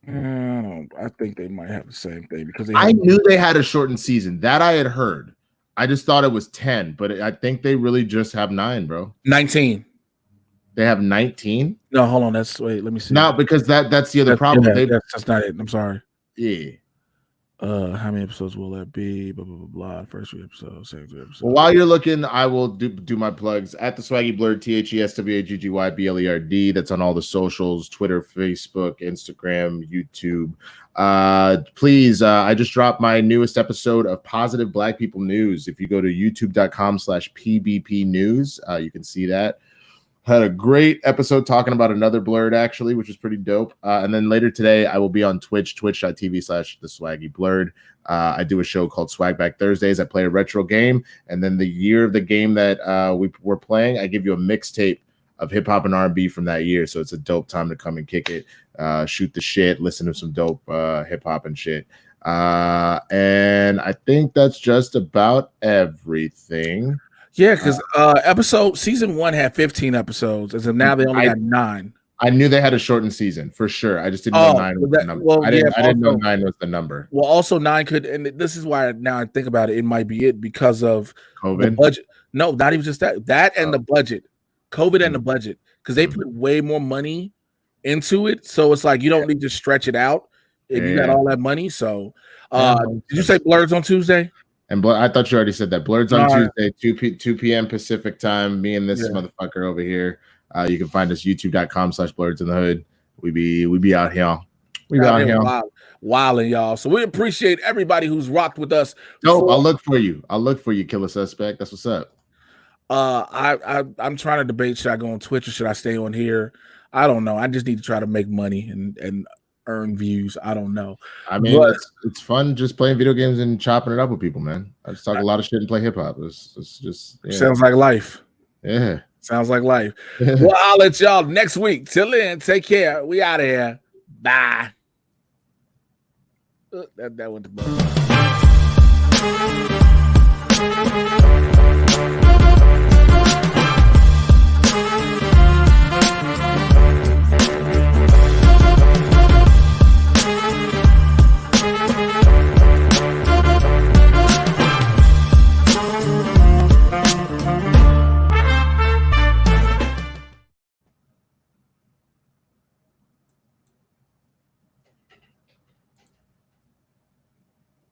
I think they might have the same thing because I knew they had a shortened season. That I had heard. I just thought it was 10, but I think they really just have 9, bro. 19. They have 19. No, hold on. Let me see. No, because that's the other problem. Yeah, that's not it. I'm sorry. Yeah. How many episodes will that be? Blah blah blah blah. First 3 episodes, second 3 episodes. Well, while you're looking, I will do my plugs at the Swaggy Blerd, THESWAGGYBLERD. That's on all the socials: Twitter, Facebook, Instagram, YouTube. Please, I just dropped my newest episode of Positive Black People News. If you go to youtube.com/PBP News, you can see that. Had a great episode talking about another blerd, actually, which is pretty dope. And then later today, I will be on Twitch, twitch.tv/theswaggyblerd. I do a show called Swagback Thursdays. I play a retro game. And then the year of the game that we're playing, I give you a mixtape of hip hop and R&B from that year. So it's a dope time to come and kick it, shoot the shit, listen to some dope hip hop and shit. And I think that's just about everything. Yeah, because season 1 had 15 episodes, and so now they only got 9. I knew they had a shortened season for sure. I just didn't know 9 was the number. I didn't know 9 was the number. Well, also 9 could, and this is why now I think about it, it might be it because of COVID. The budget. No, not even just that. That and the budget, COVID and the budget, because they put way more money into it. So it's like you don't need to stretch it out if you got all that money. So, did you say Blerd's on Tuesday? And I thought you already said that. Blerd's on Tuesday, 2 p.m. Pacific time. Me and this motherfucker over here. You can find us youtube.com/Blerds in the Hood. We be out here. We be out here wilding, y'all. So we appreciate everybody who's rocked with us. Dope. I'll look for you, Killer Suspect. That's what's up. I'm trying to debate, should I go on Twitch or should I stay on here? I don't know. I just need to try to make money and earn views. I don't know. I mean, it's fun just playing video games and chopping it up with people, man. I just talk a lot of shit and play hip hop. It's just sounds like life. Yeah, sounds like life. Well, I'll let y'all next week. Till then, take care. We out of here. Bye. That went to